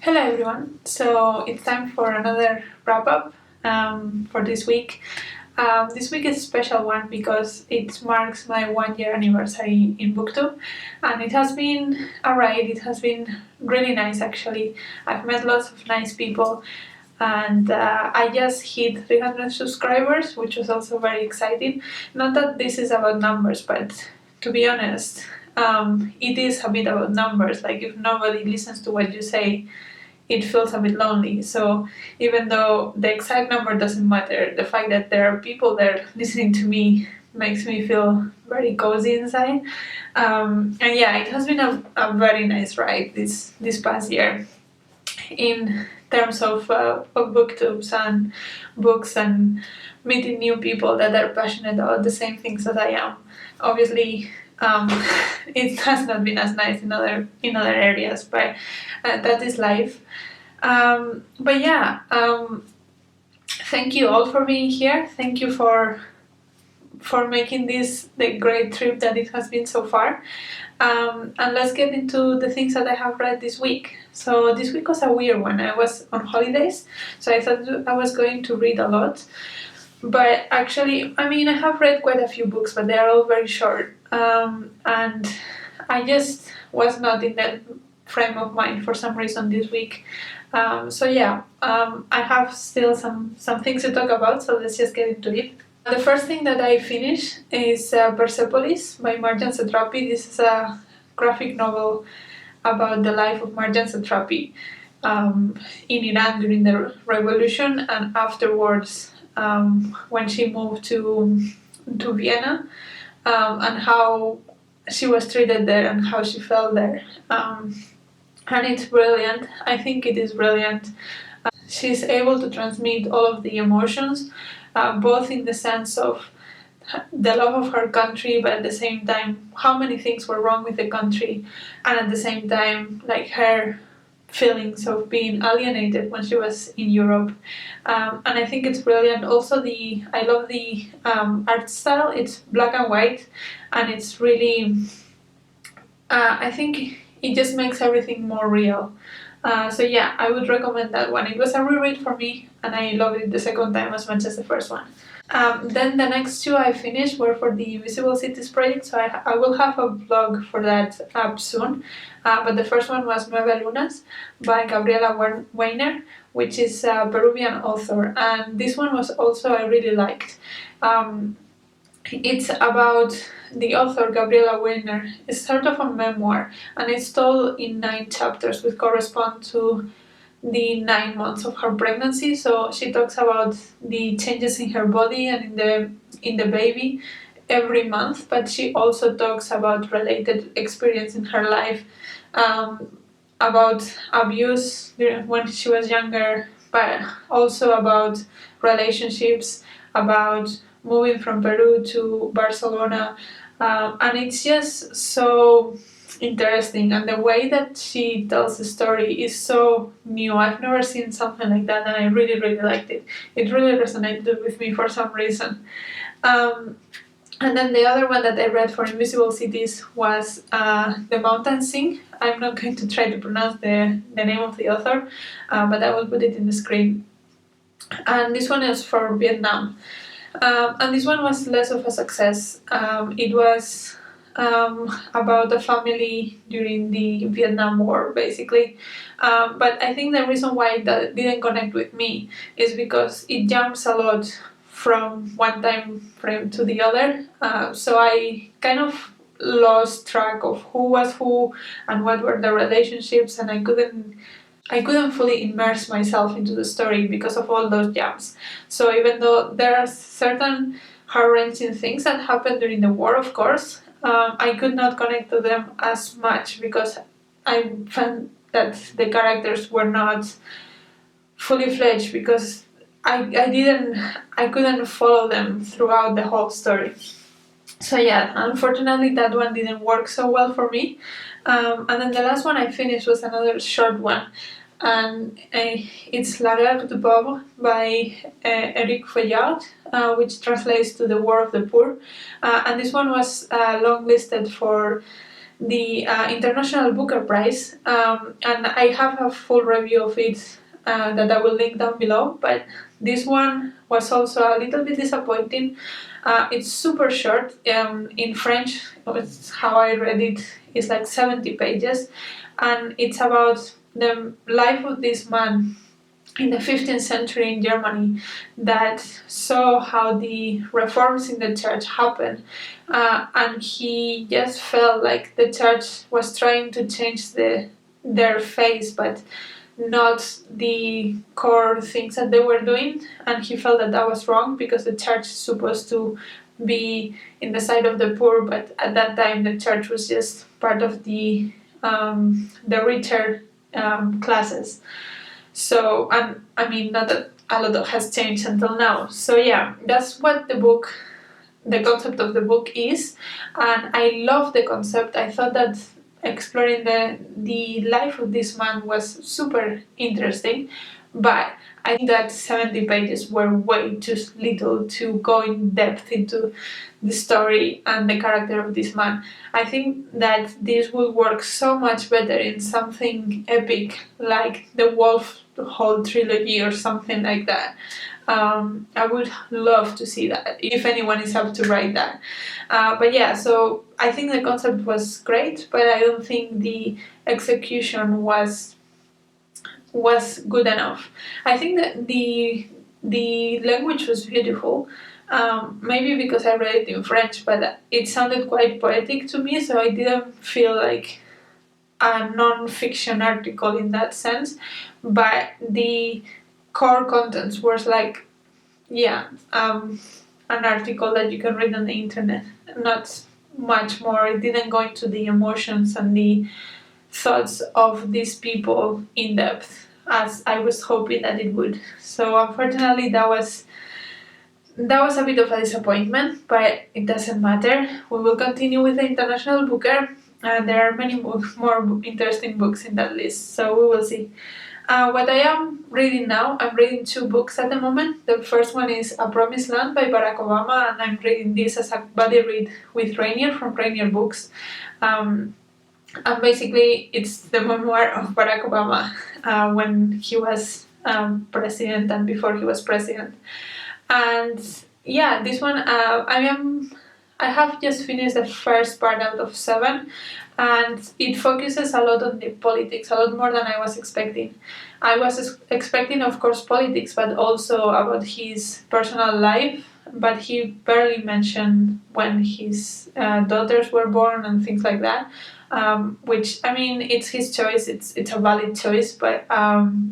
Hello everyone, so it's time for another wrap-up for this week. This week is a special one because it marks my 1 year anniversary in Booktube, and it has been a ride. It has been really nice actually. I've met lots of nice people, and I just hit 300 subscribers, which was also very exciting. Not that this is about numbers, but to be honest, it is a bit about numbers. Like, if nobody listens to what you say, it feels a bit lonely. So even though the exact number doesn't matter, the fact that there are people there listening to me makes me feel very cozy inside. And yeah, it has been a very nice ride this past year in terms of booktubes and books and meeting new people that are passionate about the same things as I am. Obviously, it has not been as nice in other areas, but that is life. But yeah, thank you all for being here. Thank you for making this the great trip that it has been so far. And let's get into the things that I have read this week. So this week was a weird one. I was on holidays, so I thought I was going to read a lot. But actually, I mean, I have read quite a few books, but they are all very short. And I just was not in that frame of mind for some reason this week. So yeah, I have still some things to talk about, so let's just get into it. The first thing that I finished is Persepolis by Marjane Satrapi. This is a graphic novel about the life of Marjane Satrapi in Iran during the revolution, and afterwards when she moved to Vienna, and how she was treated there and how she felt there. And it's brilliant. I think it is brilliant. She's able to transmit all of the emotions, both in the sense of the love of her country, but at the same time how many things were wrong with the country, and at the same time like her feelings of being alienated when she was in Europe. And I think it's brilliant. Also, I love the art style. It's black and white, and it's really I think it just makes everything more real. So yeah, I would recommend that one. It was a reread for me, and I loved it the second time as much as the first one. Then the next two I finished were for the Invisible Cities project, so I will have a blog for that up soon. But the first one was Nueve by Gabriela Weiner, which is a Peruvian author, and this one was also I really liked. It's about the author, Gabriela Weiner. It's sort of a memoir, and it's told in 9 chapters, which correspond to the 9 months of her pregnancy. So she talks about the changes in her body and in the baby every month, but she also talks about related experience in her life, about abuse when she was younger, but also about relationships, about moving from Peru to Barcelona, and it's just so interesting, and the way that she tells the story is so new. I've never seen something like that, and I really liked it. It really resonated with me for some reason. And then the other one that I read for Invisible Cities was The Mountains Sing. I'm not going to try to pronounce the name of the author, but I will put it in the screen. And this one is for Vietnam. And this one was less of a success. It was about a family during the Vietnam War, basically. But I think the reason why that didn't connect with me is because it jumps a lot from one time frame to the other. So I kind of lost track of who was who and what were the relationships, and I couldn't fully immerse myself into the story because of all those jumps. So even though there are certain heart-wrenching things that happened during the war, of course, I could not connect to them as much because I found that the characters were not fully fledged, because I couldn't follow them throughout the whole story. So yeah, unfortunately that one didn't work so well for me. And then the last one I finished was another short one, and it's La Guerre du Pauvre by Eric Vuillard, which translates to The War of the Poor. And this one was longlisted for the International Booker Prize, and I have a full review of it that I will link down below, but this one was also a little bit disappointing. It's super short. In French, it's how I read it, it's like 70 pages, and it's about the life of this man in the 15th century in Germany that saw how the reforms in the church happened, and he just felt like the church was trying to change their face, but not the core things that they were doing, and he felt that that was wrong because the church is supposed to be in the side of the poor, but at that time the church was just part of the richer classes. So, and I mean, not that a lot has changed until now. So yeah, that's what the concept of the book is, and I love the concept. I thought that exploring the life of this man was super interesting, but I think that 70 pages were way too little to go in depth into the story and the character of this man. I think that this would work so much better in something epic like the Wolf Hall trilogy or something like that. I would love to see that if anyone is up to write that. But yeah, so I think the concept was great, but I don't think the execution was good enough. I think that the language was beautiful. Maybe because I read it in French, but it sounded quite poetic to me, so I didn't feel like a non-fiction article in that sense. But the core contents was like, yeah, an article that you can read on the internet. Not much more. It didn't go into the emotions and the thoughts of these people in depth as I was hoping that it would. So unfortunately that was a bit of a disappointment, but it doesn't matter. We will continue with the International Booker, and there are many more interesting books in that list, so we will see. What I am reading now, I'm reading 2 books at the moment. The first one is A Promised Land by Barack Obama, and I'm reading this as a buddy read with Rainier from Rainier Books. And basically, it's the memoir of Barack Obama when he was president and before he was president. And yeah, this one, I have just finished the first part out of 7, and it focuses a lot on the politics, a lot more than I was expecting. I was expecting, of course, politics, but also about his personal life, but he barely mentioned when his daughters were born and things like that. Which, I mean, it's his choice, it's a valid choice, but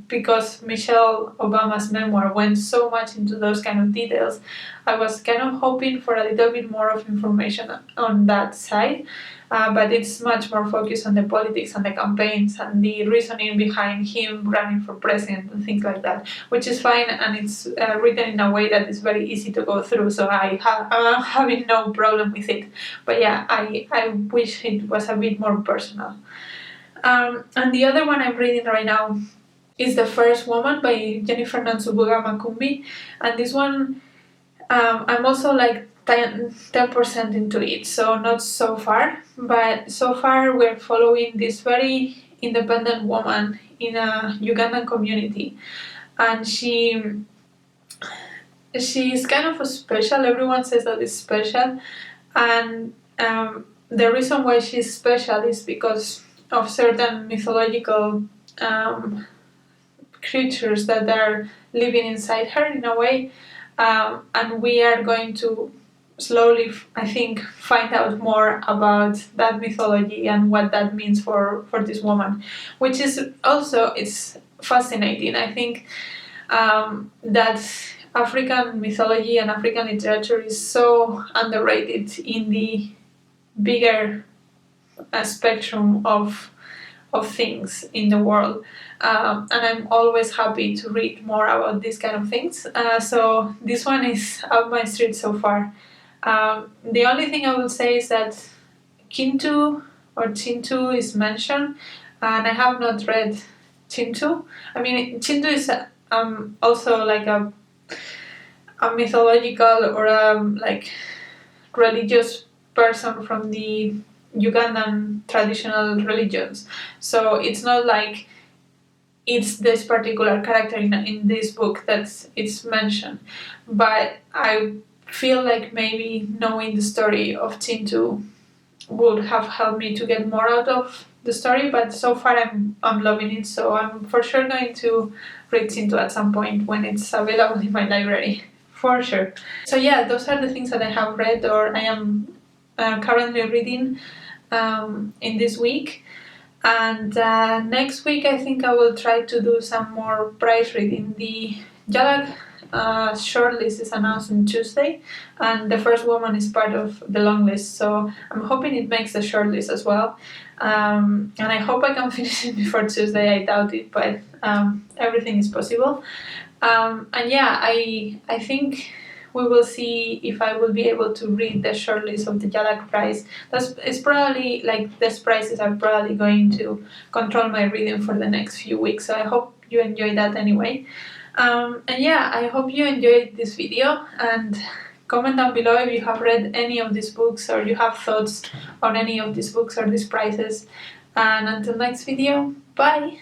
because Michelle Obama's memoir went so much into those kind of details, I was kind of hoping for a little bit more of information on that side. But it's much more focused on the politics and the campaigns and the reasoning behind him running for president and things like that, which is fine, and it's written in a way that is very easy to go through, so I'm having no problem with it. But yeah, I wish it was a bit more personal. And the other one I'm reading right now is The First Woman by Jennifer Nansubuga Makumbi, and this one I'm also like 10% into it, so not so far, but so far we're following this very independent woman in a Ugandan community, and she's kind of a special. Everyone says that it's special, and the reason why she's special is because of certain mythological creatures that are living inside her in a way, and we are going to slowly, I think, find out more about that mythology and what that means for this woman, which is also, it's fascinating. I think that African mythology and African literature is so underrated in the bigger spectrum of things in the world, and I'm always happy to read more about these kind of things. So this one is up my street so far. The only thing I will say is that Kintu or Chintu is mentioned, and I have not read Chintu. I mean, Chintu is also like a mythological or like religious person from the Ugandan traditional religions. So it's not like it's this particular character in this book that's it's mentioned, but I feel like maybe knowing the story of Chintu would have helped me to get more out of the story. But so far I'm loving it, so I'm for sure going to read Chintu at some point when it's available in my library, for sure. So yeah, those are the things that I have read or I am currently reading in this week. And next week I think I will try to do some more prize reading. The Jalak shortlist is announced on Tuesday, and the first woman is part of the long list, so I'm hoping it makes the shortlist as well. And I hope I can finish it before Tuesday. I doubt it, but everything is possible. And yeah, I think we will see if I will be able to read the shortlist of the Jalak Prize. It's probably like these prizes are probably going to control my reading for the next few weeks. So I hope you enjoy that anyway. And yeah, I hope you enjoyed this video, and comment down below if you have read any of these books or you have thoughts on any of these books or these prizes. And until next video, bye!